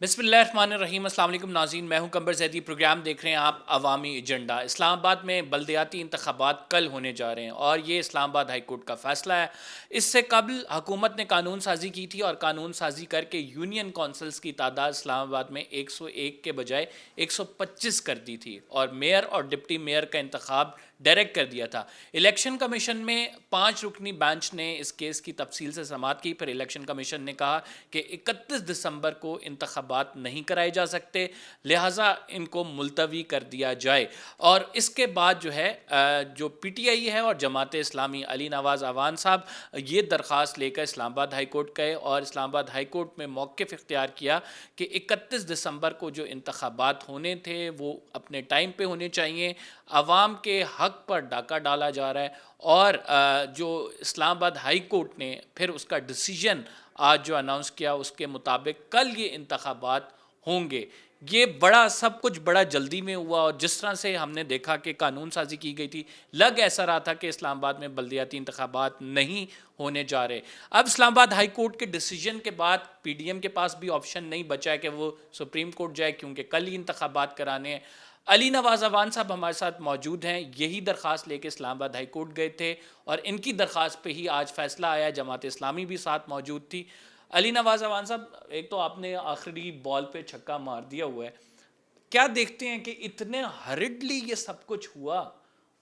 بسم اللہ الرحمن الرحیم۔ السلام علیکم ناظرین، میں ہوں قمبر زیدی، پروگرام دیکھ رہے ہیں آپ عوامی ایجنڈا۔ اسلام آباد میں بلدیاتی انتخابات کل ہونے جا رہے ہیں اور یہ اسلام آباد ہائی کورٹ کا فیصلہ ہے۔ اس سے قبل حکومت نے قانون سازی کی تھی اور قانون سازی کر کے یونین کونسلز کی تعداد اسلام آباد میں 101 کے بجائے 125 کر دی تھی اور میئر اور ڈپٹی میئر کا انتخاب ڈائریکٹ کر دیا تھا۔ الیکشن کمیشن میں 5 رکنی بینچ نے اس کیس کی تفصیل سے سماعت کی، پھر الیکشن کمیشن نے کہا کہ 31 دسمبر کو انتخابات نہیں کرائے جا سکتے، لہٰذا ان کو ملتوی کر دیا جائے۔ اور اس کے بعد جو ہے جو پی ٹی آئی ہے اور جماعت اسلامی، علی نواز اعوان صاحب یہ درخواست لے کر اسلام آباد ہائی کورٹ گئے اور اسلام آباد ہائی کورٹ میں موقف اختیار کیا کہ 31 دسمبر کو جو انتخابات ہونے تھے وہ اپنے ٹائم پہ ہونے چاہیے۔ عوام کے حق پر ڈاکہ ڈالا جا رہا ہے اور جو اسلام آباد ہائی کورٹ نے پھر اس کا ڈیسیجن آج جو اناؤنس کیا اس کے مطابق کل یہ انتخابات ہوں گے۔ یہ سب کچھ بڑا جلدی میں ہوا اور جس طرح سے ہم نے دیکھا کہ قانون سازی کی گئی تھی، لگ ایسا رہا تھا کہ اسلام آباد میں بلدیاتی انتخابات نہیں ہونے جا رہے۔ اب اسلام آباد ہائی کورٹ کے ڈیسیجن کے بعد پی ڈی ایم کے پاس بھی آپشن نہیں بچا ہے کہ وہ سپریم کورٹ جائے، کیونکہ کل ہی انتخابات کرانے ہیں۔ علی نواز اعوان صاحب ہمارے ساتھ موجود ہیں، یہی درخواست لے کے اسلام آباد ہائی کورٹ گئے تھے اور ان کی درخواست پہ ہی آج فیصلہ آیا۔ جماعت اسلامی بھی ساتھ موجود تھی۔ علی نواز اعوان صاحب، ایک تو آپ نے آخری بال پہ چھکا مار دیا ہوا ہے، کیا دیکھتے ہیں کہ اتنے ہرڈلی یہ سب کچھ ہوا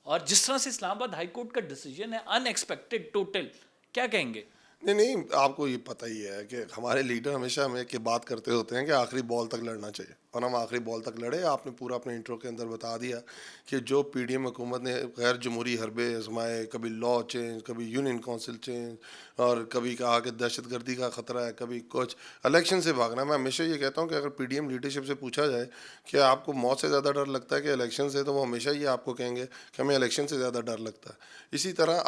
اور جس طرح سے اسلام آباد ہائی کورٹ کا ڈیسیجن ہے ان ایکسپیکٹڈ ٹوٹل، کیا کہیں گے؟ نہیں آپ کو یہ پتہ ہی ہے کہ ہمارے لیڈر ہمیشہ ہمیں کہ بات کرتے ہوتے ہیں کہ آخری بال تک لڑنا چاہیے، اور ہم آخری بال تک لڑے۔ آپ نے پورا اپنے انٹرو کے اندر بتا دیا کہ جو پی ڈی ایم حکومت نے غیر جمہوری حربے آزمائے، کبھی لا چینج، کبھی یونین کونسل چینج، اور کبھی کہا کہ دہشت گردی کا خطرہ ہے، کبھی کچھ الیکشن سے بھاگنا۔ میں ہمیشہ یہ کہتا ہوں کہ اگر پی ڈی ایم لیڈرشپ سے پوچھا جائے کہ آپ کو موت سے زیادہ ڈر لگتا ہے کہ الیکشن سے، تو وہ ہمیشہ یہ آپ کو کہیں گے کہ ہمیں الیکشن سے زیادہ ڈر لگتا ہے۔ اسی طرح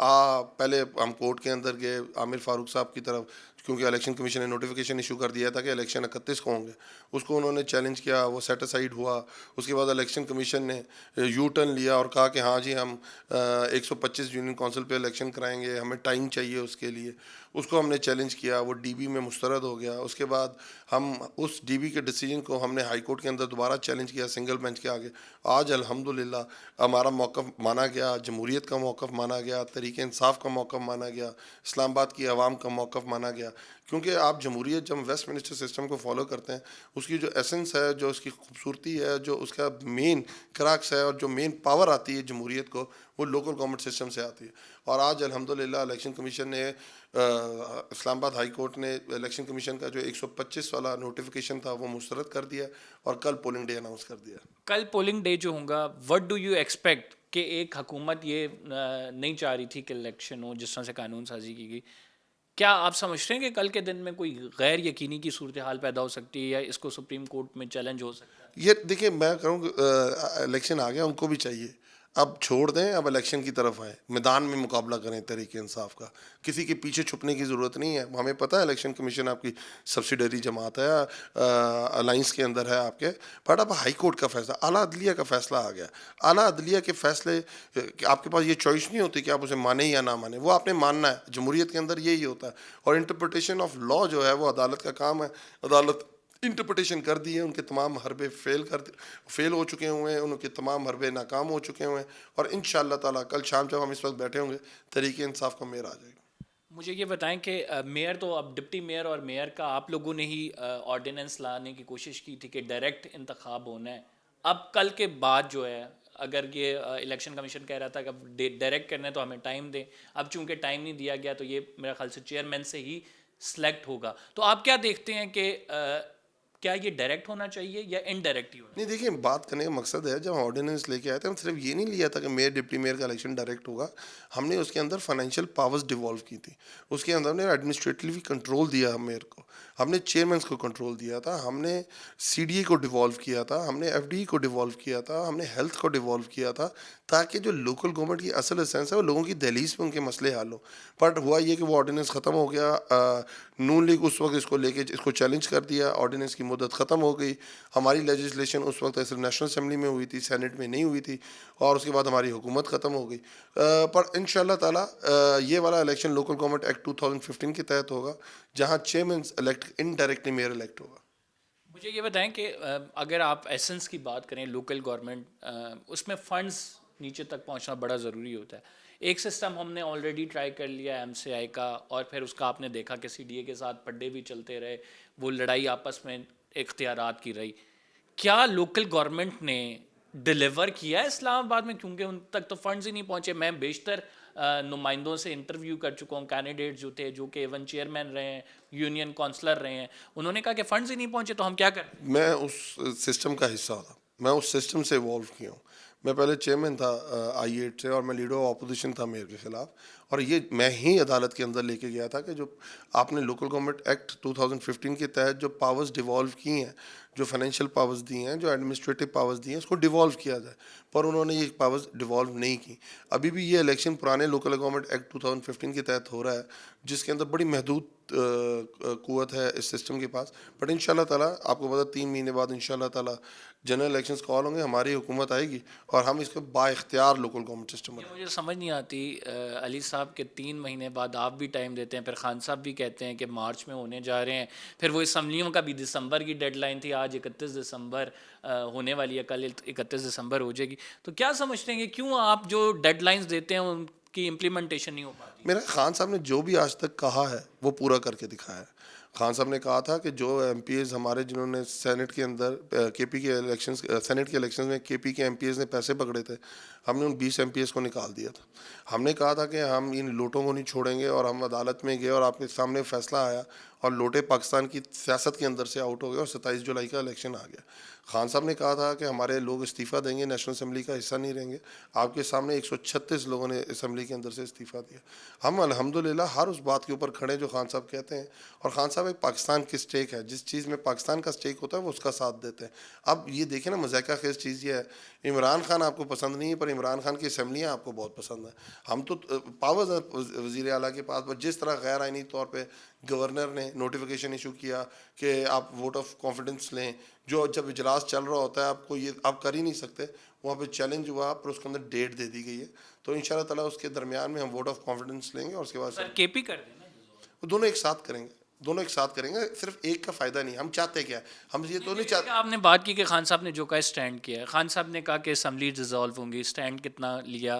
پہلے ہم کورٹ کے اندر گئے عامر فاروق صاحب کی طرف، کیونکہ الیکشن کمیشن نے نوٹیفیکیشن ایشو کر دیا تھا کہ الیکشن 31 کو ہوں گے، اس کو انہوں نے چیلنج کیا، وہ سیٹ اسائڈ ہوا۔ اس کے بعد الیکشن کمیشن نے یو ٹرن لیا اور کہا کہ ہاں جی ہم 125 یونین کونسل پہ الیکشن کرائیں گے، ہمیں ٹائم چاہیے اس کے لیے۔ اس کو ہم نے چیلنج کیا، وہ ڈی بی میں مسترد ہو گیا۔ اس کے بعد ہم اس ڈی بی کے ڈیسیجن کو ہم نے ہائی کورٹ کے اندر دوبارہ چیلنج کیا سنگل بینچ کے آگے۔ آج الحمدللہ ہمارا موقف مانا گیا، جمہوریت کا موقف مانا گیا، تحریک انصاف کا موقف مانا گیا، اسلام آباد کی عوام کا موقف مانا گیا۔ کیونکہ آپ جمہوریت جب ویسٹ منسٹر سسٹم کو فالو کرتے ہیں، اس کی جو ایسنس ہے، جو اس کی خوبصورتی ہے، جو اس کا مین کراکس ہے اور جو مین پاور آتی ہے جمہوریت کو، وہ لوکل گورنمنٹ سسٹم سے آتی ہے۔ اور آج الحمدللہ الیکشن کمیشن نے اسلام آباد ہائی کورٹ نے الیکشن کمیشن کا جو 125 والا نوٹیفیکیشن تھا وہ مسترد کر دیا اور کل پولنگ ڈے اناؤنس کر دیا۔ کل پولنگ ڈے جو ہوگا، وٹ ڈو یو ایکسپیکٹ کہ ایک حکومت یہ نہیں چاہ رہی تھی کہ الیکشن ہو جس طرح سے قانون سازی کی گئی، کیا آپ سمجھتے ہیں کہ کل کے دن میں کوئی غیر یقینی کی صورتحال پیدا ہو سکتی ہے یا اس کو سپریم کورٹ میں چیلنج ہو سکتا ہے؟ یہ دیکھیں، میں کہوں کہ الیکشن آ گیا، ان کو بھی چاہیے اب چھوڑ دیں، اب الیکشن کی طرف آئیں، میدان میں مقابلہ کریں تحریک انصاف کا۔ کسی کے پیچھے چھپنے کی ضرورت نہیں ہے۔ ہمیں پتہ ہے الیکشن کمیشن آپ کی سبسیڈری جماعت ہے، الائنس کے اندر ہے آپ کے، بٹ اب ہائی کورٹ کا فیصلہ، اعلیٰ عدلیہ کا فیصلہ آ گیا۔ اعلیٰ عدلیہ کے فیصلے آپ کے پاس یہ چوائس نہیں ہوتی کہ آپ اسے مانیں یا نہ مانیں، وہ آپ نے ماننا ہے۔ جمہوریت کے اندر یہی ہوتا ہے، اور انٹرپریٹیشن آف لا جو ہے وہ عدالت کا کام ہے۔ عدالت انٹرپریٹیشن کر دی ہے، ان کے تمام حربے فیل ہو چکے ہوئے ہیں، ان کے تمام حربے ناکام ہو چکے ہوئے ہیں، اور انشاءاللہ تعالیٰ کل شام جب ہم اس وقت بیٹھے ہوں گے تحریک انصاف کا میئر آ جائے گا۔ مجھے یہ بتائیں کہ میئر تو اب ڈپٹی میئر اور میئر کا آپ لوگوں نے ہی آرڈیننس لانے کی کوشش کی تھی کہ ڈائریکٹ انتخاب ہونا ہے۔ اب کل کے بعد جو ہے، اگر یہ الیکشن کمیشن کہہ رہا تھا کہ اب ڈائریکٹ کرنا ہے تو ہمیں ٹائم دیں، اب چونکہ ٹائم نہیں دیا گیا تو یہ میرا خیال سے چیئرمین سے ہی سلیکٹ ہوگا، تو آپ کیا دیکھتے ہیں کہ کیا یہ ڈائریکٹ ہونا چاہیے یا انڈائریکٹ ہی ہونا نہیں چاہیے؟ دیکھیں، بات کرنے کا مقصد ہے، جب ہم آرڈیننس لے کے آئے تھے ہم صرف یہ نہیں لیا تھا کہ میئر ڈپٹی میئر کا الیکشن ڈائریکٹ ہوگا، ہم نے اس کے اندر فائنینشیل پاورز ڈیوالو کی تھی، اس کے اندر ہم نے ایڈمنسٹریٹولی کنٹرول دیا میئر کو، ہم نے چیئرمینس کو کنٹرول دیا تھا، ہم نے سی ڈی اے کو ڈیوالو کیا تھا، ہم نے ایف ڈی ای کو ڈیوالو کیا تھا، ہم نے ہیلتھ کو ڈیوالو کیا تھا، تاکہ جو لوکل گورنمنٹ کی اصل اسینس ہے وہ لوگوں کی دہلیز پہ ان کے مسئلے حل ہوں۔ بٹ ہوا یہ کہ وہ آرڈیننس ختم ہو گیا، نون لیگ اس وقت اس کو لے کے اس کو چیلنج کر دیا، آرڈیننس کی مدت ختم ہو گئی۔ ہماری لیجسلیشن اس وقت صرف نیشنل اسمبلی میں ہوئی تھی، سینٹ میں نہیں ہوئی تھی، اور اس کے بعد ہماری حکومت ختم ہو گئی۔ پر انشاءاللہ تعالیٰ یہ والا الیکشن لوکل گورنمنٹ ایکٹ 2015 کے تحت ہوگا، جہاں chairman elect indirectly mayor elect ہوگا۔ مجھے یہ بتائیں کہ اگر آپ ایسنس کی بات کریں لوکل گورنمنٹ، اس میں فنڈز نیچے تک پہنچنا بڑا ضروری ہوتا ہے. ایک سسٹم ہم نے آلریڈی ٹرائی کر لیا ایم سی آئی کا، اور پھر اس کا آپ نے دیکھا کہ سی ڈی اے کے ساتھ پڈے بھی چلتے رہے، وہ لڑائی آپس میں اختیارات کی رہی. کیا لوکل گورنمنٹ نے ڈلیور کیا ہے اسلام آباد میں؟ کیونکہ ان تک تو فنڈز ہی نہیں پہنچے. میں بیشتر نمائندوں سے انٹرویو کر چکا ہوں، کینڈیڈیٹ جو تھے، جو کہ ایون چیئرمین رہے ہیں، یونین کونسلر رہے ہیں، انہوں نے کہا کہ فنڈز ہی نہیں پہنچے تو ہم کیا کریں. میں اس سسٹم کا حصہ تھا، میں اس سسٹم سے ایوالو کیا ہوں. میں پہلے چیئرمین تھا آئی ایٹ سے، اور میں لیڈر آف اپوزیشن تھا میئر کے خلاف. اور یہ میں ہی عدالت کے اندر لے کے گیا تھا کہ جو آپ نے لوکل گورنمنٹ ایکٹ 2015 کے تحت جو پاورز ڈیوالو کی ہیں، جو فائنینشیل پاورز دی ہیں، جو ایڈمنسٹریٹو پاورز دی ہیں، اس کو ڈیوالو کیا جائے. پر انہوں نے یہ پاورز ڈیوالو نہیں کی. ابھی بھی یہ الیکشن پرانے لوکل گورنمنٹ ایکٹ 2015 کے تحت ہو رہا ہے، جس کے اندر بڑی محدود قوت ہے اس سسٹم کے پاس. بٹ ان شاء اللہ تعالیٰ آپ کو پتا 3 مہینے بعد ان شاء اللہ تعالیٰ جنرل الیکشنز کال ہوں گے، ہماری حکومت آئے گی اور ہم اس کو با اختیار لوکل گورنمنٹ سسٹم یہ مجھے سمجھ نہیں آتی علی صاحب کہ 3 مہینے بعد آپ بھی ٹائم دیتے ہیں، پھر خان صاحب بھی کہتے ہیں کہ مارچ میں ہونے جا رہے ہیں، پھر وہ اسمبلیوں کا بھی دسمبر کی ڈیڈ لائن تھی، آج 31 دسمبر ہونے والی ہے، کل 31 دسمبر ہو جائے گی. تو کیا سمجھتے ہیں کہ کیوں آپ جو ڈیڈ لائنز دیتے ہیں ان کی امپلیمنٹیشن نہیں ہو پاتی؟ میرا خان صاحب نے جو بھی آج تک کہا ہے وہ پورا کر کے دکھایا ہے. خان صاحب نے کہا تھا کہ جو ایم پی ایز ہمارے جنہوں نے سینٹ کے اندر کے پی کے الیکشنز، سینٹ کے الیکشنز میں کے پی کے ایم پی ایز نے پیسے پکڑے تھے، ہم نے ان 20 ایم پی ایز کو نکال دیا تھا. ہم نے کہا تھا کہ ہم ان لوٹوں کو نہیں چھوڑیں گے، اور ہم عدالت میں گئے اور آپ کے سامنے فیصلہ آیا اور لوٹے پاکستان کی سیاست کے اندر سے آؤٹ ہو گئے اور 27 جولائی کا الیکشن آ گیا. خان صاحب نے کہا تھا کہ ہمارے لوگ استعفیٰ دیں گے، نیشنل اسمبلی کا حصہ نہیں رہیں گے. آپ کے سامنے 136 لوگوں نے اسمبلی کے اندر سے استعفیٰ دیا. ہم الحمدللہ ہر اس بات کے اوپر کھڑے جو خان صاحب کہتے ہیں، اور خان صاحب ایک پاکستان کی اسٹیک ہے، جس چیز میں پاکستان کا اسٹیک ہوتا ہے وہ اس کا ساتھ دیتے ہیں. اب یہ دیکھیں نا، مذائقہ خیز چیز یہ ہے، عمران خان آپ کو پسند نہیں ہے پر عمران خان کی اسمبلیاں آپ کو بہت پسند ہیں. ہم تو پاورز ہیں وزیر اعلیٰ کے پاس، جس طرح غیر آئینی طور پہ گورنر نے نوٹیفیکیشن ایشو کیا کہ آپ ووٹ آف کانفیڈنس لیں، جو جب اجلاس چل رہا ہوتا ہے آپ کو یہ آپ کر ہی نہیں سکتے. وہاں پہ چیلنج ہوا پر اس کے اندر ڈیٹ دے دی گئی ہے. تو ان شاء اللہ تعالیٰ اس کے درمیان میں ہم ووٹ آف کانفیڈنس لیں گے اور اس کے بعد سر کے پی کر دیں نا. وہ دونوں ایک ساتھ کریں گے، دونوں ایک ساتھ کریں گے. صرف ایک کا فائدہ نہیں. ہم چاہتے کیا ہے، ہم یہ تو نہیں چاہتے. آپ نے بات کی کہ خان صاحب نے جو کہا اسٹینڈ کیا ہے، خان صاحب نے کہا کہ اسمبلی ڈیزالو ہوں گی، اسٹینڈ کتنا لیا؟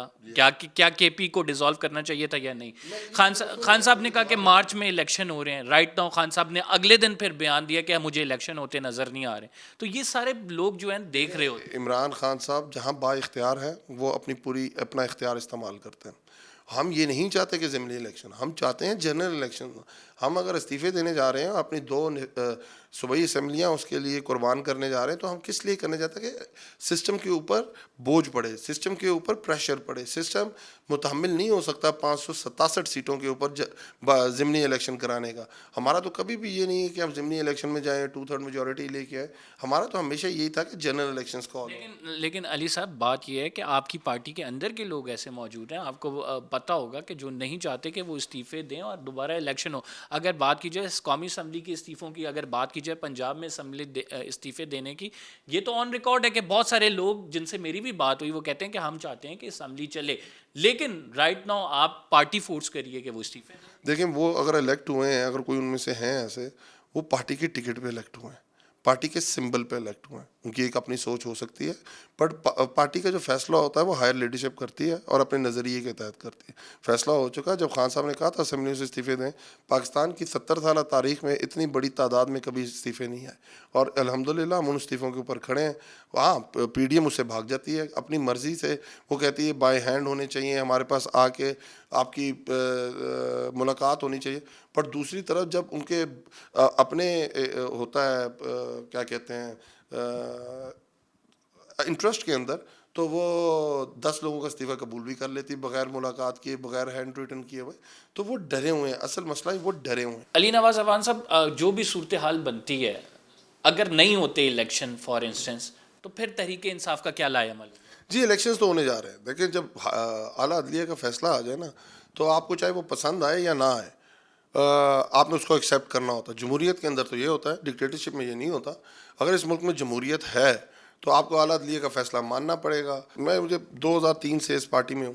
کیا کے پی کو ڈیزالو کرنا چاہیے تھا یا نہیں؟ خان صاحب نے کہا کہ مارچ میں الیکشن ہو رہے ہیں. رائٹ ناؤ خان صاحب نے اگلے دن پھر بیان دیا کہ مجھے الیکشن ہوتے نظر نہیں آ رہے. تو یہ سارے لوگ جو ہیں دیکھ رہے ہوتے ہیں. عمران خان صاحب جہاں با اختیار ہیں وہ اپنا اختیار استعمال کرتے ہیں. ہم یہ نہیں چاہتے کہ ضمنی الیکشن، ہم چاہتے ہیں جنرل الیکشن. ہم اگر استعفے دینے جا رہے ہیں، اپنی 2 صوبائی اسمبلیاں اس کے لیے قربان کرنے جا رہے ہیں، تو ہم کس لیے کرنے جاتے ہیں کہ سسٹم کے اوپر بوجھ پڑے، سسٹم کے اوپر پریشر پڑے. سسٹم متحمل نہیں ہو سکتا 567 سیٹوں کے اوپر ضمنی الیکشن کرانے کا. ہمارا تو کبھی بھی یہ نہیں ہے کہ ہم ضمنی الیکشن میں جائیں 2/3 میجورٹی لے کے آئے. ہمارا تو ہمیشہ یہی تھا کہ جنرل الیکشنز کو. لیکن علی صاحب بات یہ ہے کہ آپ کی پارٹی کے اندر کے لوگ ایسے موجود ہیں، آپ کو پتہ ہوگا کہ جو نہیں چاہتے کہ وہ استعفے دیں اور دوبارہ الیکشن ہو. اگر بات کی جائے قومی اسمبلی کی استعفوں کی، اگر بات کی جائے پنجاب میں اسمبلی استعفے دینے کی، یہ تو آن ریکارڈ ہے کہ بہت سارے لوگ جن سے میری بھی بات ہوئی وہ کہتے ہیں کہ ہم چاہتے ہیں کہ اسمبلی چلے، لیکن رائٹ ناؤ آپ پارٹی فورس کریے کہ وہ استعفے دیں. دیکھیں وہ اگر الیکٹ ہوئے ہیں، اگر کوئی ان میں سے ہیں ایسے، وہ پارٹی کے ٹکٹ پہ الیکٹ ہوئے ہیں، پارٹی کے سمبل پہ الیکٹ ہوئے ہیں. ان کی ایک اپنی سوچ ہو سکتی ہے، بٹ پارٹی کا جو فیصلہ ہوتا ہے وہ ہائر لیڈرشپ کرتی ہے اور اپنے نظریے کے تحت کرتی ہے. فیصلہ ہو چکا. جب خان صاحب نے کہا تھا اسمبلی سے استعفے دیں، پاکستان کی 70 سالہ تاریخ میں اتنی بڑی تعداد میں کبھی استعفے نہیں آئے، اور الحمدللہ ہم ان استعفوں کے اوپر کھڑے ہیں. ہاں پی ڈی ایم اس سے بھاگ جاتی ہے اپنی مرضی سے، وہ کہتی ہے بائی ہینڈ ہونے چاہیے، ہمارے پاس آ کے آپ کی ملاقات ہونی چاہیے. پر دوسری طرف جب ان کے اپنے ہوتا ہے کیا کہتے ہیں انٹرسٹ کے اندر، تو وہ 10 لوگوں کا استعفیٰ قبول بھی کر لیتی بغیر ملاقات کیے، بغیر ہینڈ ریٹن کیے ہوئے. تو وہ ڈرے ہوئے ہیں. اصل مسئلہ وہ ڈرے ہوئے ہیں. علی نواز افغان صاحب، جو بھی صورتحال بنتی ہے، اگر نہیں ہوتے الیکشن فار انسٹنس، تو پھر تحریک انصاف کا کیا لائے عمل؟ جی الیکشنز تو ہونے جا رہے ہیں. دیکھیں جب اعلیٰ عدلیہ کا فیصلہ آ جائے نا، تو آپ کو چاہے وہ پسند آئے یا نہ آئے، آپ نے اس کو ایکسیپٹ کرنا ہوتا ہے. جمہوریت کے اندر تو یہ ہوتا ہے، ڈکٹیٹرشپ میں یہ نہیں ہوتا. اگر اس ملک میں جمہوریت ہے تو آپ کو اعلیٰ عدلیہ کا فیصلہ ماننا پڑے گا. مجھے 2003 سے اس پارٹی میں ہوں.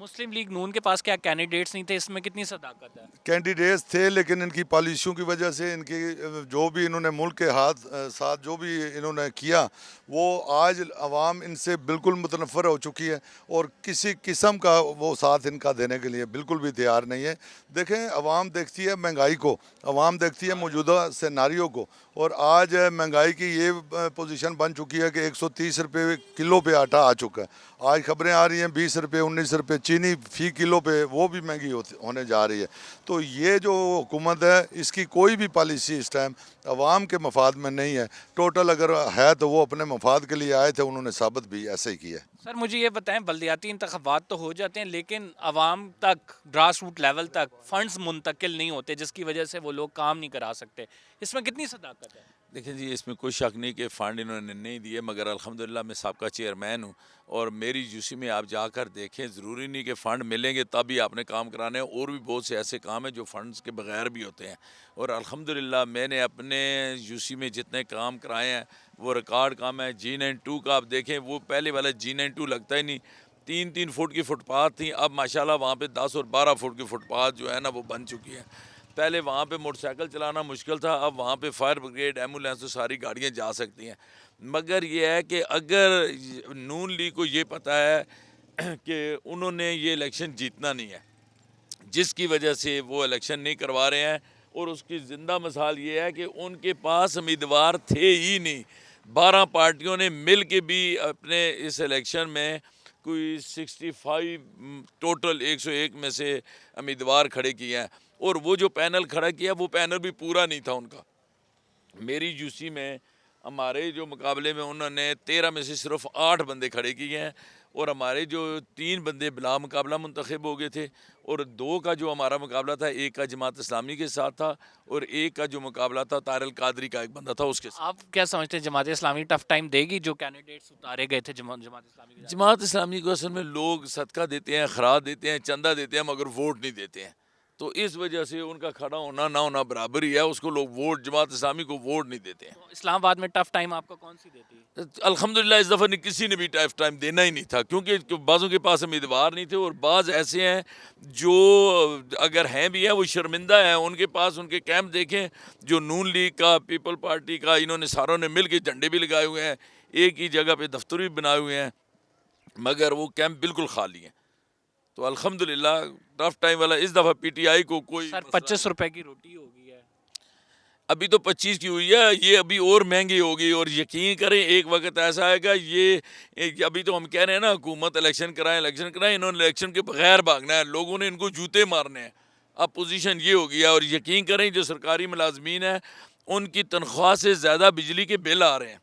مسلم لیگ نون کے پاس کیا کینڈیڈیٹس نہیں تھے؟ اس میں کتنی صداقت ہے؟ کینڈیڈیٹس تھے لیکن ان کی پالیسیوں کی وجہ سے ان کی جو بھی انہوں نے ملک کے ساتھ جو بھی انہوں نے کیا وہ آج عوام ان سے بالکل متنفر ہو چکی ہے اور کسی قسم کا وہ ساتھ ان کا دینے کے لیے بالکل بھی تیار نہیں ہے. دیکھیں عوام دیکھتی ہے مہنگائی کو, عوام دیکھتی ہے موجودہ سیناریو کو, اور آج مہنگائی کی یہ پوزیشن بن چکی ہے کہ 130 روپے کلو پہ آٹا آ چکا ہے. آج خبریں آ رہی ہیں 20 روپے 19 روپے چینی فی کلو پہ وہ بھی مہنگی ہونے جا رہی ہے. تو یہ جو حکومت ہے اس کی کوئی بھی پالیسی اس ٹائم عوام کے مفاد میں نہیں ہے. ٹوٹل اگر ہے تو وہ اپنے مفاد کے لیے آئے تھے, انہوں نے ثابت بھی ایسے ہی کیا ہے. سر مجھے یہ بتائیں, بلدیاتی انتخابات تو ہو جاتے ہیں لیکن عوام تک, گراس روٹ لیول تک فنڈز منتقل نہیں ہوتے جس کی وجہ سے وہ لوگ کام نہیں کرا سکتے. اس میں کتنی صداقت ہے؟ دیکھیں جی, اس میں کوئی شک نہیں کہ فنڈ انہوں نے نہیں دیے, مگر الحمدللہ میں سابقہ چیئرمین ہوں اور میری یوسی میں آپ جا کر دیکھیں, ضروری نہیں کہ فنڈ ملیں گے تب ہی آپ نے کام کرانے ہیں, اور بھی بہت سے ایسے کام ہیں جو فنڈز کے بغیر بھی ہوتے ہیں. اور الحمدللہ میں نے اپنے یوسی میں جتنے کام کرائے ہیں وہ ریکارڈ کام ہے. G92 کا آپ دیکھیں, وہ پہلے والا G92 لگتا ہی نہیں, 3 فٹ کی فٹ پاتھ تھیں, اب ماشاءاللہ وہاں پہ 10 اور 12 فٹ کی فٹ پاتھ جو ہے نا وہ بن چکی ہیں. پہلے وہاں پہ موٹر سائیکل چلانا مشکل تھا, اب وہاں پہ فائر بریگیڈ, ایمبولینس, تو ساری گاڑیاں جا سکتی ہیں. مگر یہ ہے کہ اگر نون لیگ کو یہ پتہ ہے کہ انہوں نے یہ الیکشن جیتنا نہیں ہے, جس کی وجہ سے وہ الیکشن نہیں کروا رہے ہیں, اور اس کی زندہ مثال یہ ہے کہ ان کے پاس امیدوار تھے ہی نہیں. 12 پارٹیوں نے مل کے بھی اپنے اس الیکشن میں کوئی 65 ٹوٹل 101 میں سے امیدوار کھڑے کیے ہیں, اور وہ جو پینل کھڑا کیا وہ پینل بھی پورا نہیں تھا ان کا. میری یوسی میں ہمارے جو مقابلے میں انہوں نے 13 میں سے صرف 8 بندے کھڑے کیے ہیں, اور ہمارے جو 3 بندے بلا مقابلہ منتخب ہو گئے تھے, اور 2 کا جو ہمارا مقابلہ تھا, ایک کا جماعت اسلامی کے ساتھ تھا اور ایک کا جو مقابلہ تھا طاہر القادری کا ایک بندہ تھا اس کے ساتھ. آپ کیا سمجھتے ہیں جماعت اسلامی ٹف ٹائم دے گی جو کینڈیڈیٹس اتارے گئے تھے جماعت اسلامی کے؟ جماعت اسلامی کو اصل میں لوگ صدقہ دیتے ہیں, خیرات دیتے ہیں, چندہ دیتے ہیں, مگر ووٹ نہیں دیتے ہیں. تو اس وجہ سے ان کا کھڑا ہونا نہ ہونا برابر ہی ہے, اس کو لوگ ووٹ, جماعت اسلامی کو ووٹ نہیں دیتے ہیں. اسلام آباد میں ٹف ٹائم آپ کو کون سی دیتی ہے؟ الحمدللہ اس دفعہ کسی نے بھی ٹف ٹائم دینا ہی نہیں تھا, کیونکہ بعضوں کے پاس امیدوار نہیں تھے, اور بعض ایسے ہیں جو اگر ہیں بھی ہیں وہ شرمندہ ہیں. ان کے پاس ان کے کیمپ دیکھیں, جو نون لیگ کا, پیپل پارٹی کا, انہوں نے ساروں نے مل کے جھنڈے بھی لگائے ہوئے ہیں, ایک ہی جگہ پہ دفتر بھی بنائے ہوئے ہیں, مگر وہ کیمپ بالکل خالی ہیں. تو الحمدللہ ٹف ٹائم والا اس دفعہ پی ٹی آئی کو کوئی سر 25 روپے کی روٹی ہو گئی ہے, ابھی تو 25 کی ہوئی ہے, یہ ابھی اور مہنگی ہوگی. اور یقین کریں ایک وقت ایسا آئے گا, یہ ابھی تو ہم کہہ رہے ہیں نا حکومت الیکشن کرائیں, انہوں نے الیکشن کے بغیر بھاگنا ہے, لوگوں نے ان کو جوتے مارنے ہیں. اب پوزیشن یہ ہو گیا, اور یقین کریں جو سرکاری ملازمین ہیں ان کی تنخواہ سے زیادہ بجلی کے بل آ رہے ہیں.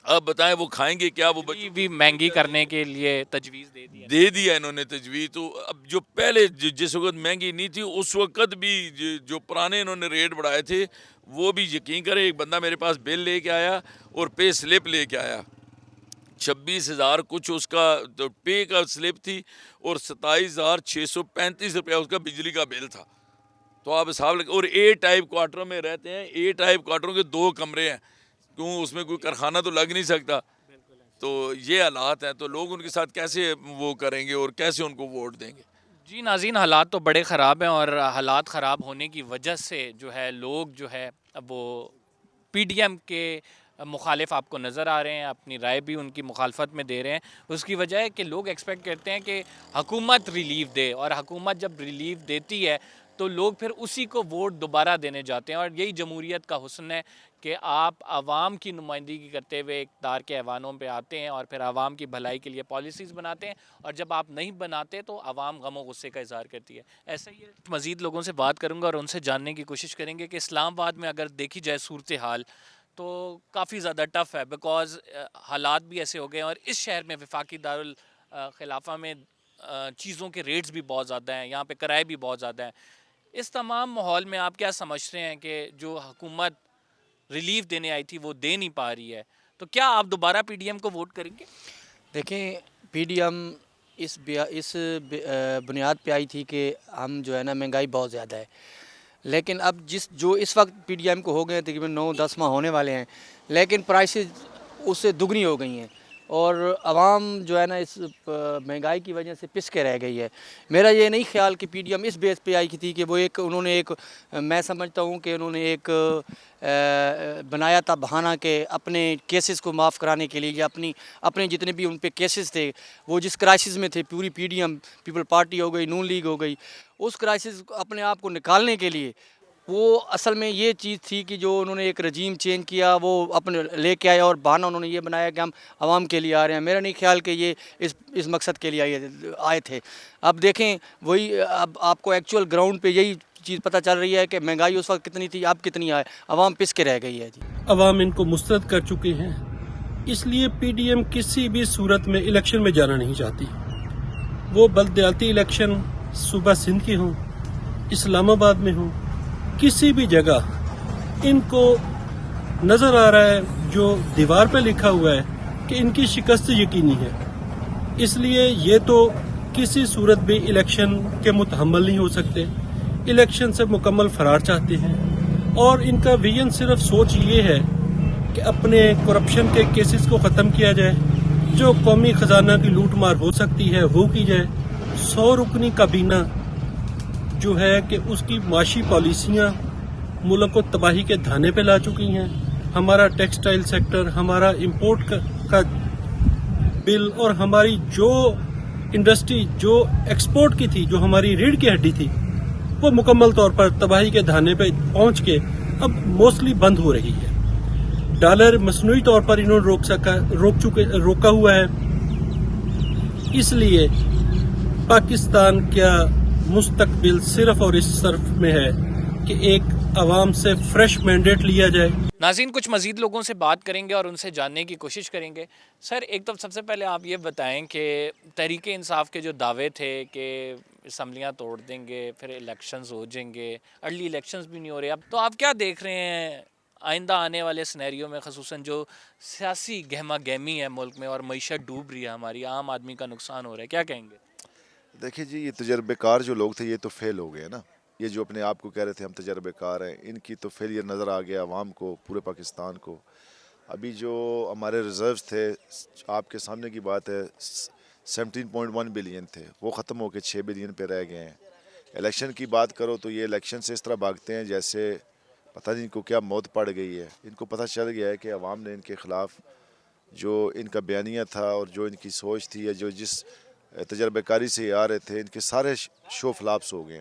اب بتائیں وہ کھائیں گے کیا؟ وہ بجلی بھی مہنگی کرنے کے لیے تجویز دے دیا انہوں نے تجویز. تو اب جو پہلے جس وقت مہنگی نہیں تھی اس وقت بھی جو پرانے انہوں نے ریٹ بڑھائے تھے وہ بھی یقین کریں, ایک بندہ میرے پاس بل لے کے آیا اور پے سلپ لے کے آیا, 26,000 کچھ اس کا پے کا سلپ تھی, اور 27,635 روپیہ اس کا بجلی کا بل تھا. تو آپ حساب لگے, اور اے ٹائپ کوارٹروں میں رہتے ہیں, اے ٹائپ کوارٹروں کے 2 کمرے ہیں, کیوں اس میں کوئی کارخانہ تو لگ نہیں سکتا. تو یہ حالات ہیں, تو لوگ ان کے ساتھ کیسے وہ کریں گے اور کیسے ان کو ووٹ دیں گے؟ جی ناظرین, حالات تو بڑے خراب ہیں, اور حالات خراب ہونے کی وجہ سے جو ہے لوگ جو ہے اب وہ پی ڈی ایم کے مخالف آپ کو نظر آ رہے ہیں, اپنی رائے بھی ان کی مخالفت میں دے رہے ہیں. اس کی وجہ ہے کہ لوگ ایکسپیکٹ کرتے ہیں کہ حکومت ریلیف دے, اور حکومت جب ریلیف دیتی ہے تو لوگ پھر اسی کو ووٹ دوبارہ دینے جاتے ہیں. اور یہی جمہوریت کا حسن ہے کہ آپ عوام کی نمائندگی کرتے ہوئے اقتدار کے ایوانوں پہ آتے ہیں اور پھر عوام کی بھلائی کے لیے پالیسیز بناتے ہیں, اور جب آپ نہیں بناتے تو عوام غم و غصے کا اظہار کرتی ہے. ایسا ہی مزید لوگوں سے بات کروں گا اور ان سے جاننے کی کوشش کریں گے کہ اسلام آباد میں اگر دیکھی جائے صورتحال تو کافی زیادہ ٹف ہے, بیکاز حالات بھی ایسے ہو گئے ہیں, اور اس شہر میں وفاقی دارالخلافہ میں چیزوں کے ریٹس بھی بہت زیادہ ہیں, یہاں پہ کرائے بھی بہت زیادہ ہیں. اس تمام ماحول میں آپ کیا سمجھتے ہیں کہ جو حکومت ریلیف دینے آئی تھی وہ دے نہیں پا رہی ہے, تو کیا آپ دوبارہ پی ڈی ایم کو ووٹ کریں گے؟ دیکھیں, پی ڈی ایم اس بنیاد پہ آئی تھی کہ ہم جو ہے نا مہنگائی بہت زیادہ ہے, لیکن اب جو اس وقت پی ڈی ایم کو ہو گئے تقریباً 9-10 ماہ ہونے والے ہیں, لیکن پرائسز اس سے دگنی ہو گئی ہیں. اور عوام جو ہے نا اس مہنگائی کی وجہ سے پس کے رہ گئی ہے. میرا یہ نہیں خیال کہ پی ڈی ایم اس بیس پہ آئی تھی کہ وہ انہوں نے میں سمجھتا ہوں کہ انہوں نے ایک بنایا تھا بہانہ کہ اپنے کیسز کو معاف کرانے کے لیے یا اپنے جتنے بھی ان پہ کیسز تھے وہ جس کرائسس میں تھے پوری P D M people party ہو گئی نون لیگ ہو گئی اس کرائسس اپنے آپ کو نکالنے کے لیے وہ اصل میں یہ چیز تھی کہ جو انہوں نے ایک رجیم چینج کیا وہ اپنے لے کے آیا اور بہانہ انہوں نے یہ بنایا کہ ہم عوام کے لیے آ رہے ہیں. میرا نہیں خیال کہ یہ اس مقصد کے لیے آئے تھے. اب دیکھیں وہی اب آپ کو ایکچوئل گراؤنڈ پہ یہی چیز پتہ چل رہی ہے کہ مہنگائی اس وقت کتنی تھی اب کتنی ہے. عوام پس کے رہ گئی ہے جی. عوام ان کو مسترد کر چکے ہیں. اس لیے پی ڈی ایم کسی بھی صورت میں الیکشن میں جانا نہیں چاہتی. وہ بلدیاتی الیکشن صوبہ سندھ کے ہوں اسلام آباد میں ہوں کسی بھی جگہ ان کو نظر آ رہا ہے جو دیوار پہ لکھا ہوا ہے کہ ان کی شکست یقینی ہے. اس لیے یہ تو کسی صورت بھی الیکشن کے متحمل نہیں ہو سکتے. الیکشن سے مکمل فرار چاہتے ہیں اور ان کا ویژن صرف سوچ یہ ہے کہ اپنے کرپشن کے کیسز کو ختم کیا جائے. جو قومی خزانہ کی لوٹ مار ہو سکتی ہے وہ کی جائے. 100 رکنی کابینہ جو ہے کہ اس کی معاشی پالیسیاں ملک کو تباہی کے دھانے پہ لا چکی ہیں. ہمارا ٹیکسٹائل سیکٹر ہمارا امپورٹ کا بل اور ہماری جو انڈسٹری جو ایکسپورٹ کی تھی جو ہماری ریڑھ کی ہڈی تھی وہ مکمل طور پر تباہی کے دھانے پہ پہنچ کے اب موسٹلی بند ہو رہی ہے. ڈالر مصنوعی طور پر انہوں نے روکا ہوا ہے. اس لیے پاکستان کا مستقبل صرف اور اس صرف میں ہے کہ ایک عوام سے فریش مینڈیٹ لیا جائے. ناظرین کچھ مزید لوگوں سے بات کریں گے اور ان سے جاننے کی کوشش کریں گے. سر ایک تو سب سے پہلے آپ یہ بتائیں کہ تحریک انصاف کے جو دعوے تھے کہ اسمبلیاں توڑ دیں گے پھر الیکشنز ہو جائیں گے ارلی الیکشنز بھی نہیں ہو رہے اب تو آپ کیا دیکھ رہے ہیں آئندہ آنے والے سینیریو میں خصوصاً جو سیاسی گہما گہمی ہے ملک میں اور معیشت ڈوب رہی ہے ہماری عام آدمی کا نقصان ہو رہا ہے کیا کہیں گے؟ دیکھیے جی یہ تجربے کار جو لوگ تھے یہ تو فیل ہو گئے نا. یہ جو اپنے آپ کو کہہ رہے تھے ہم تجربے کار ہیں ان کی تو فیلئر نظر آ گیا عوام کو پورے پاکستان کو. ابھی جو ہمارے ریزروز تھے آپ کے سامنے کی بات ہے 17.1 بلین تھے وہ ختم ہو کے 6 بلین پہ رہ گئے ہیں. الیکشن کی بات کرو تو یہ الیکشن سے اس طرح بھاگتے ہیں جیسے پتہ نہیں ان کو کیا موت پڑ گئی ہے. ان کو پتہ چل گیا ہے کہ عوام نے ان کے خلاف جو ان کا بیانیہ تھا اور جو ان کی سوچ تھی یا جو جس تجربہ کاری سے یہ آ رہے تھے ان کے سارے شو فلاپس ہو گئے.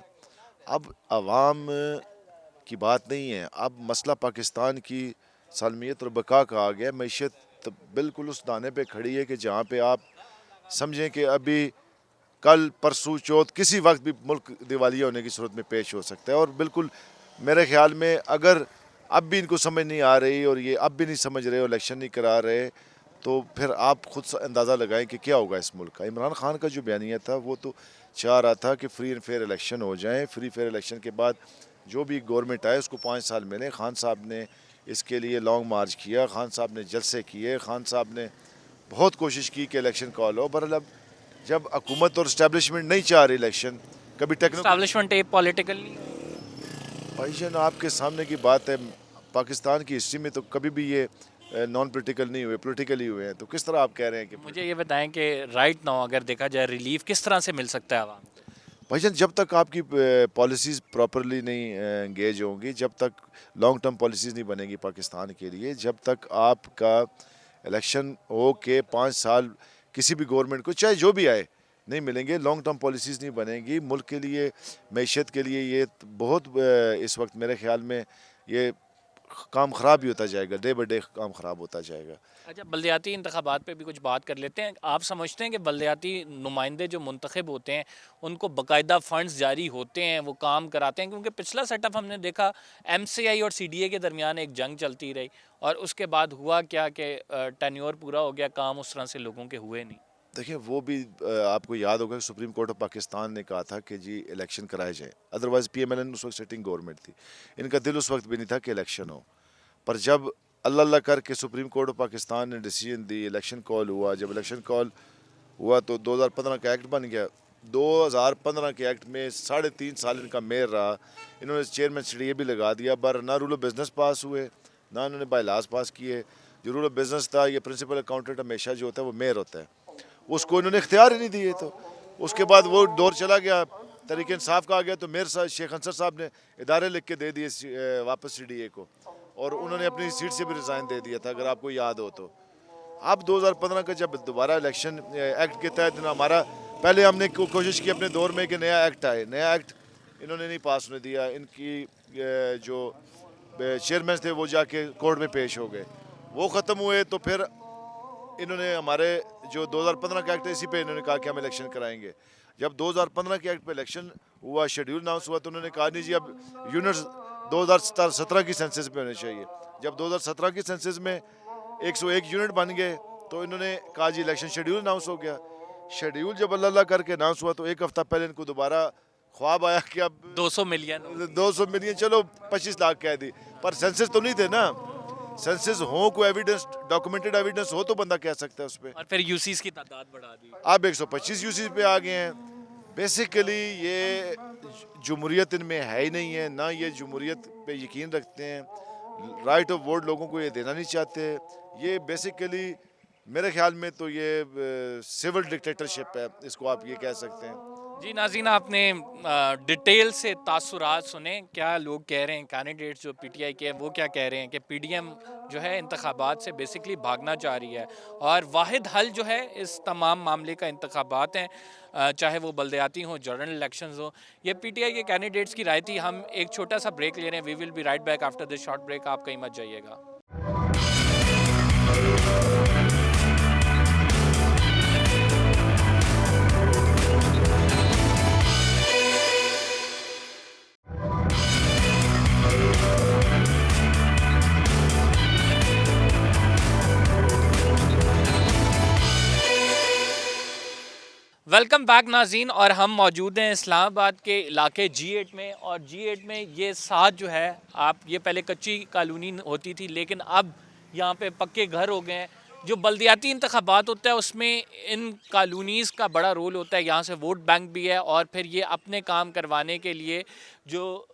اب عوام کی بات نہیں ہے. اب مسئلہ پاکستان کی سالمیت اور بقا کا آ گیا. معیشت بالکل اس دانے پہ کھڑی ہے کہ جہاں پہ آپ سمجھیں کہ ابھی کل پرسوں چوتھ کسی وقت بھی ملک دیوالیہ ہونے کی صورت میں پیش ہو سکتا ہے. اور بالکل میرے خیال میں اگر اب بھی ان کو سمجھ نہیں آ رہی اور یہ اب بھی نہیں سمجھ رہے الیکشن نہیں کرا رہے تو پھر آپ خود اندازہ لگائیں کہ کیا ہوگا اس ملک کا. عمران خان کا جو بیانیہ تھا وہ تو چاہ رہا تھا کہ فری اینڈ فیئر الیکشن ہو جائیں. فری فیئر الیکشن کے بعد جو بھی گورنمنٹ آئے اس کو 5 سال ملے. خان صاحب نے اس کے لیے لانگ مارچ کیا. خان صاحب نے جلسے کیے. خان صاحب نے بہت کوشش کی کہ الیکشن کال ہو. بہرحال اب جب حکومت اور اسٹیبلشمنٹ نہیں چاہ رہی الیکشن کبھی اسٹیبلشمنٹ پولیٹیکل بھائی جان آپ کے سامنے کی بات ہے پاکستان کی ہسٹری میں تو کبھی بھی یہ نان پولیٹیکل نہیں ہوئے پولیٹیکل ہی ہوئے ہیں. تو کس طرح آپ کہہ رہے ہیں کہ مجھے یہ بتائیں کہ رائٹ ناؤ اگر دیکھا جائے ریلیف کس طرح سے مل سکتا ہے عوام کو؟ بھائی جان جب تک آپ کی پالیسیز پراپرلی نہیں انگیج ہوں گی جب تک لانگ ٹرم پالیسیز نہیں بنے گی پاکستان کے لیے جب تک آپ کا الیکشن ہو کے 5 سال کسی بھی گورنمنٹ کو چاہے جو بھی آئے نہیں ملیں گے لانگ ٹرم پالیسیز نہیں بنیں گی ملک کے لیے معیشت کے لیے یہ بہت اس وقت میرے خیال میں یہ کام خراب ہی ہوتا جائے گا. ڈے بائی ڈے کام خراب ہوتا جائے گا. اچھا بلدیاتی انتخابات پہ بھی کچھ بات کر لیتے ہیں. آپ سمجھتے ہیں کہ بلدیاتی نمائندے جو منتخب ہوتے ہیں ان کو باقاعدہ فنڈز جاری ہوتے ہیں وہ کام کراتے ہیں کیونکہ پچھلا سیٹ اپ ہم نے دیکھا ایم سی آئی اور سی ڈی اے کے درمیان ایک جنگ چلتی رہی اور اس کے بعد ہوا کیا کہ ٹینیور پورا ہو گیا کام اس طرح سے لوگوں کے ہوئے نہیں. دیکھیں وہ بھی آپ کو یاد ہوگا کہ سپریم کورٹ آف پاکستان نے کہا تھا کہ جی الیکشن کرائے جائیں. Otherwise P M L N اس وقت سٹنگ گورنمنٹ تھی. ان کا دل اس وقت بھی نہیں تھا کہ الیکشن ہو. پر جب اللہ کر کے سپریم کورٹ آف پاکستان نے ڈیسیژن دی الیکشن کال ہوا. جب الیکشن کال ہوا تو 2015 کا ایکٹ بن گیا. 2015 کے ایکٹ میں 3.5 سال ان کا میئر رہا. انہوں نے چیئرمین سی ڈی اے بھی لگا دیا. نہ رول آف بزنس پاس ہوئے نہ انہوں نے بائی لاز پاس کیے. جو رول آف بزنس تھا، یہ پرنسپل اکاؤنٹنٹ ہمیشہ جو ہوتا ہے وہ میئر ہوتا ہے، اس کو انہوں نے اختیار ہی نہیں دیے. تو اس کے بعد وہ دور چلا گیا، تحریک انصاف کا آ گیا، تو میئر صاحب شیخ انصر صاحب نے ادارے لکھ کے دے دیے واپس سی ڈی اے کو، اور انہوں نے اپنی سیٹ سے بھی ریزائن دے دیا تھا، اگر آپ کو یاد ہو تو. اب 2015 کا جب دوبارہ الیکشن ایکٹ کے تحت ہمارا، پہلے ہم نے کوشش کی اپنے دور میں کہ نیا ایکٹ آئے، نیا ایکٹ انہوں نے نہیں پاس ہونے دیا. ان کی جو چیئرمین تھے وہ جا کے کورٹ میں پیش ہو گئے، وہ ختم ہوئے. تو پھر انہوں نے ہمارے جو 2015 کا ایکٹ ہے اسی پہ انہوں نے کہا کہ ہم الیکشن کرائیں گے. جب 2015 کے ایکٹ پہ الیکشن ہوا، شیڈیول اناؤنس ہوا، تو انہوں نے کہا نہیں جی اب یونٹس 2017 کی سینسس پہ ہونے چاہیے. جب 2017 کی سینسس میں 101 یونٹ بن گئے تو انہوں نے کہا جی الیکشن شیڈیول اناؤنس ہو گیا. شیڈیول جب اللہ کر کے اناؤنس ہوا تو ایک ہفتہ پہلے ان کو دوبارہ خواب آیا کہ اب 200 ملین 200 ملین، چلو 25 لاکھ کہہ دی، پر سینسس تو نہیں تھے نا. سینسس ہو، کوئی ایویڈنس، ڈاکومنٹڈ ایویڈنس ہو تو بندہ کہہ سکتا ہے اس پہ. اور پھر یوسیز کی تعداد بڑھا دی. اب 125 یوسیز پہ آ گئے ہیں. بیسیکلی یہ جمہوریت ان میں ہے ہی نہیں ہے، نہ یہ جمہوریت پہ یقین رکھتے ہیں، رائٹ آف ووٹ لوگوں کو یہ دینا نہیں چاہتے. یہ بیسیکلی میرے خیال میں تو یہ سول ڈکٹیٹرشپ ہے، اس کو آپ یہ کہہ سکتے ہیں. جی ناظرین، آپ نے ڈیٹیل سے تاثرات سنے، کیا لوگ کہہ رہے ہیں، کینڈیڈیٹس جو پی ٹی آئی کے ہیں وہ کیا کہہ رہے ہیں کہ پی ڈی ایم جو ہے انتخابات سے بیسکلی بھاگنا چاہ رہی ہے، اور واحد حل جو ہے اس تمام معاملے کا انتخابات ہیں، چاہے وہ بلدیاتی ہوں، جنرل الیکشنز ہوں. یہ پی ٹی آئی کے کینڈیڈیٹس کی رائے تھی. ہم ایک چھوٹا سا بریک لے رہے ہیں. We will be right back after this short break. آپ کہیں مت جائیے گا. ویلکم بیک ناظرین، اور ہم موجود ہیں اسلام آباد کے علاقے G8 میں، اور G8 میں یہ ساتھ جو ہے، آپ یہ پہلے کچی کالونی ہوتی تھی لیکن اب یہاں پہ پکے گھر ہو گئے ہیں. جو بلدیاتی انتخابات ہوتا ہے اس میں ان کالونیز کا بڑا رول ہوتا ہے، یہاں سے ووٹ بینک بھی ہے، اور پھر یہ اپنے کام کروانے کے لیے جو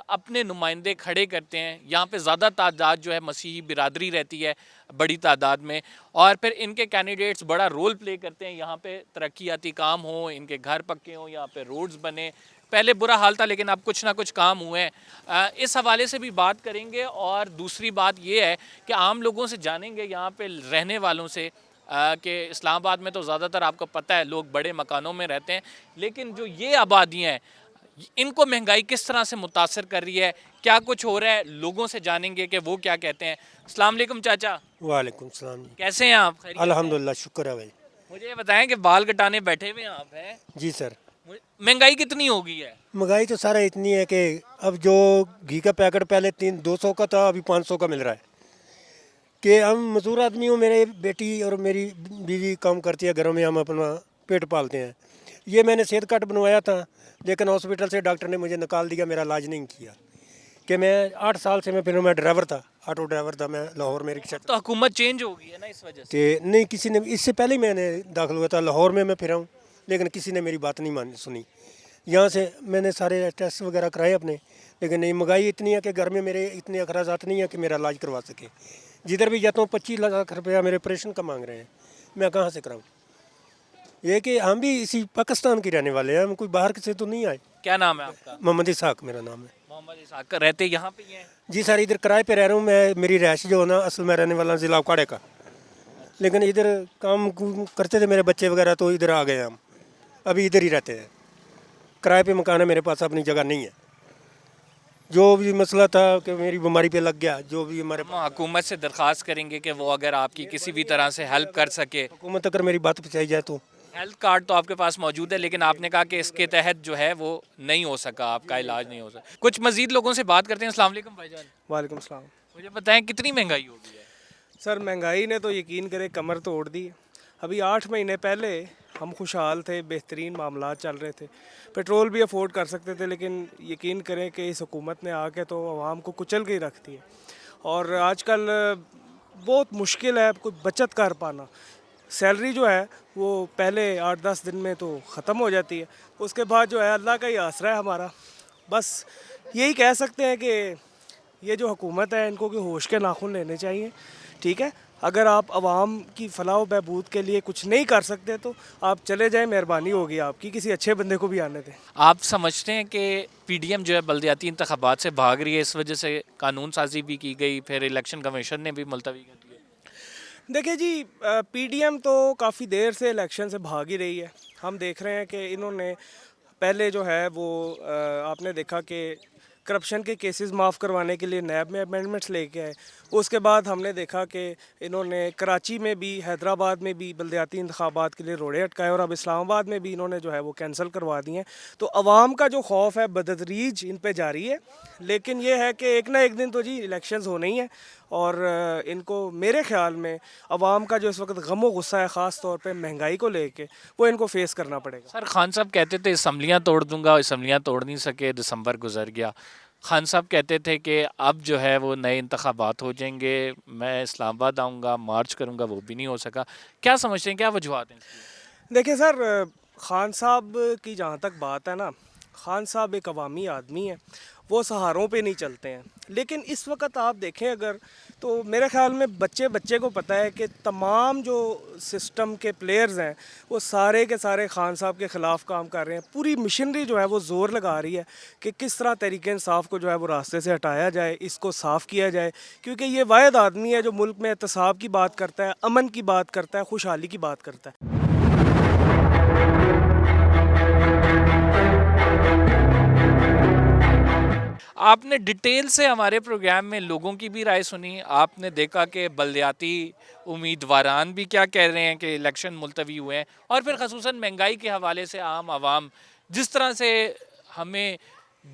اپنے نمائندے کھڑے کرتے ہیں. یہاں پہ زیادہ تعداد جو ہے مسیحی برادری رہتی ہے بڑی تعداد میں، اور پھر ان کے کینڈیڈیٹس بڑا رول پلے کرتے ہیں. یہاں پہ ترقیاتی کام ہوں، ان کے گھر پکے ہوں، یہاں پہ روڈز بنے. پہلے برا حال تھا لیکن اب کچھ نہ کچھ کام ہوئے ہیں. اس حوالے سے بھی بات کریں گے. اور دوسری بات یہ ہے کہ عام لوگوں سے جانیں گے، یہاں پہ رہنے والوں سے، کہ اسلام آباد میں تو زیادہ تر آپ کو پتہ ہے لوگ بڑے مکانوں میں رہتے ہیں، لیکن جو یہ آبادیاں ہیں ان کو مہنگائی کس طرح سے متاثر کر رہی ہے، کیا کچھ ہو رہا ہے، لوگوں سے جانیں گے کہ وہ کیا کہتے ہیں. السلام علیکم چاچا. وعلیکم السلام جی. کیسے ہیں آپ؟ خیریت سے؟ الحمدللہ، شکر ہے بھائی. مجھے یہ بتائیں کہ بال کٹانے بیٹھے ہوئے آپ ہیں، جی سر. مہنگائی کتنی ہو گئی ہے؟ مہنگائی تو سارا اتنی ہے کہ اب جو گھی کا پیکٹ پہلے 200 کا تھا ابھی 500 کا مل رہا ہے. کہ ہم مزدور آدمی ہوں، میرے بیٹی اور میری بیوی کام کرتی ہے گھروں میں، ہم اپنا پیٹ پالتے ہیں. یہ میں نے صحت کارڈ بنوایا تھا لیکن ہاسپٹل سے ڈاکٹر نے مجھے نکال دیا، میرا علاج نہیں کیا. کہ میں 8 سال سے میں ڈرائیور تھا، آٹو ڈرائیور تھا میں لاہور میں، رکشہ. تو حکومت چینج ہو گئی ہے نا اس وجہ سے. کہ نہیں، کسی نے اس سے پہلے ہی میں نے داخل ہوا تھا لاہور میں پھرا ہوں، لیکن کسی نے میری بات نہیں سنی. یہاں سے میں نے سارے ٹیسٹ وغیرہ کرائے اپنے، لیکن نہیں، مہنگائی اتنی ہے کہ گھر میں میرے اتنے اخراجات نہیں ہیں کہ میرا علاج کروا سکے. جدھر بھی جاتا ہوں 25 لاکھ روپیہ میرے آپریشن کا مانگ رہے ہیں، میں کہاں سے کراؤں. یہ کہ ہم بھی اسی پاکستان کے رہنے والے ہیں، ہم کوئی باہر سے تو نہیں آئے. کیا نام ہے آپ کا؟ محمد اسحاق میرا نام ہے. محمد اسحاق. رہتے یہاں پہ ہی ہیں؟ جی سر، ادھر کرائے پہ رہ رہا ہوں میں. میری رہائش جو ہے نا، اصل میں رہنے والا ضلع اکاڑے کا، لیکن ادھر کام کرتے تھے میرے بچے وغیرہ تو ادھر آ گئے. ہم ابھی ادھر ہی رہتے ہیں، کرائے پہ مکان ہے میرے پاس، اپنی جگہ نہیں ہے. جو بھی مسئلہ تھا کہ میری بیماری پہ لگ گیا، جو بھی ہمارے ہم حکومت سے درخواست کریں گے کہ وہ اگر آپ کی کسی بھی طرح سے ہیلپ کر سکے. حکومت اگر میری بات پہنچائی جائے تو. ہیلتھ کارڈ تو آپ کے پاس موجود ہے لیکن آپ نے کہا کہ اس کے تحت جو ہے وہ نہیں ہو سکا، آپ کا علاج نہیں ہو سکا. کچھ مزید لوگوں سے بات کرتے ہیں. السلام علیکم بھائی جان. وعلیکم السلام. مجھے بتائیں کتنی مہنگائی ہو گئی ہے؟ سر مہنگائی نے تو یقین کرے کمر توڑ دی. ابھی 8 مہینے پہلے ہم خوشحال تھے، بہترین معاملات چل رہے تھے، پیٹرول بھی افورڈ کر سکتے تھے، لیکن یقین کریں کہ اس حکومت نے آ کے تو عوام کو کچل کے ہی رکھ دی ہے. اور آج کل بہت مشکل ہے کوئی بچت کر پانا. سیلری جو ہے وہ پہلے 8-10 دن میں تو ختم ہو جاتی ہے، اس کے بعد جو ہے اللہ کا ہی آسرا ہے ہمارا. بس یہی کہہ سکتے ہیں کہ یہ جو حکومت ہے ان کو کہ ہوش کے ناخن لینے چاہیے. ٹھیک ہے، اگر آپ عوام کی فلاح و بہبود کے لیے کچھ نہیں کر سکتے تو آپ چلے جائیں, مہربانی ہوگی آپ کی, کسی اچھے بندے کو بھی آنے دیں. آپ سمجھتے ہیں کہ پی ڈی ایم جو ہے بلدیاتی انتخابات سے بھاگ رہی ہے, اس وجہ سے قانون سازی بھی کی گئی, پھر الیکشن کمیشن نے بھی ملتوی کر دیا؟ دیکھیں جی, پی ڈی ایم تو کافی دیر سے الیکشن سے بھاگ ہی رہی ہے. ہم دیکھ رہے ہیں کہ انہوں نے پہلے جو ہے وہ آپ نے دیکھا کہ کرپشن کے کیسز معاف کروانے کے لیے نیب میں امینڈمنٹس لے کے آئے. اس کے بعد ہم نے دیکھا کہ انہوں نے کراچی میں بھی, حیدرآباد میں بھی بلدیاتی انتخابات کے لیے روڑے اٹکائے, اور اب اسلام آباد میں بھی انہوں نے جو ہے وہ کینسل کروا دی ہیں. تو عوام کا جو خوف ہے بتدریج ان پہ جاری ہے, لیکن یہ ہے کہ ایک نہ ایک دن تو جی الیکشنز ہونے ہی ہیں, اور ان کو میرے خیال میں عوام کا جو اس وقت غم و غصہ ہے خاص طور پہ مہنگائی کو لے کے, وہ ان کو فیس کرنا پڑے گا. سر خان صاحب کہتے تھے اسمبلیاں توڑ دوں گا, اسمبلیاں توڑ نہیں سکے, دسمبر گزر گیا. خان صاحب کہتے تھے کہ اب جو ہے وہ نئے انتخابات ہو جائیں گے, میں اسلام آباد آؤں گا, مارچ کروں گا, وہ بھی نہیں ہو سکا. کیا سمجھتے ہیں, کیا وجوہات ہیں اس کی؟ دیکھیں سر, خان صاحب کی جہاں تک بات ہے نا, خان صاحب ایک عوامی آدمی ہیں, وہ سہاروں پہ نہیں چلتے ہیں. لیکن اس وقت آپ دیکھیں اگر, تو میرے خیال میں بچے کو پتہ ہے کہ تمام جو سسٹم کے پلیئرز ہیں وہ سارے کے سارے خان صاحب کے خلاف کام کر رہے ہیں. پوری مشنری جو ہے وہ زور لگا رہی ہے کہ کس طرح تحریک انصاف کو جو ہے وہ راستے سے ہٹایا جائے, اس کو صاف کیا جائے, کیونکہ یہ واحد آدمی ہے جو ملک میں احتساب کی بات کرتا ہے, امن کی بات کرتا ہے, خوشحالی کی بات کرتا ہے. آپ نے ڈیٹیل سے ہمارے پروگرام میں لوگوں کی بھی رائے سنی. آپ نے دیکھا کہ بلدیاتی امیدواران بھی کیا کہہ رہے ہیں کہ الیکشن ملتوی ہوئے ہیں, اور پھر خصوصاً مہنگائی کے حوالے سے عام عوام جس طرح سے ہمیں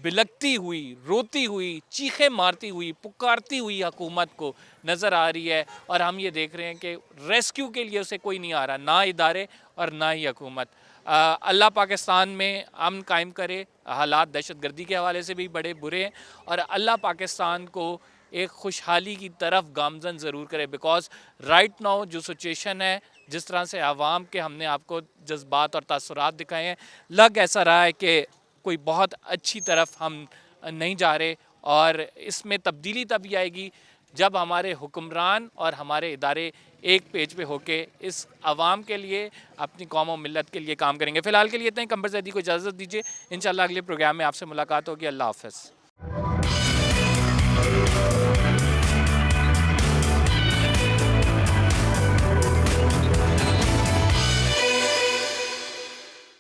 بلکتی ہوئی, روتی ہوئی, چیخیں مارتی ہوئی, پکارتی ہوئی حکومت کو نظر آ رہی ہے, اور ہم یہ دیکھ رہے ہیں کہ ریسکیو کے لیے اسے کوئی نہیں آ رہا, نہ ادارے اور نہ ہی حکومت. اللہ پاکستان میں امن قائم کرے. حالات دہشت گردی کے حوالے سے بھی بڑے برے ہیں, اور اللہ پاکستان کو ایک خوشحالی کی طرف گامزن ضرور کرے, بیکاز رائٹ ناؤ جو سچویشن ہے, جس طرح سے عوام کے ہم نے آپ کو جذبات اور تاثرات دکھائے ہیں, لگ ایسا رہا ہے کہ کوئی بہت اچھی طرف ہم نہیں جا رہے. اور اس میں تبدیلی تبھی آئے گی جب ہمارے حکمران اور ہمارے ادارے ایک پیج پہ ہو کے اس عوام کے لیے, اپنی قوم و ملت کے لیے کام کریں گے. فی الحال کے لیے اتنا ہی. قمر زیدی کو اجازت دیجیے, انشاءاللہ اگلے پروگرام میں آپ سے ملاقات ہوگی. اللہ حافظ.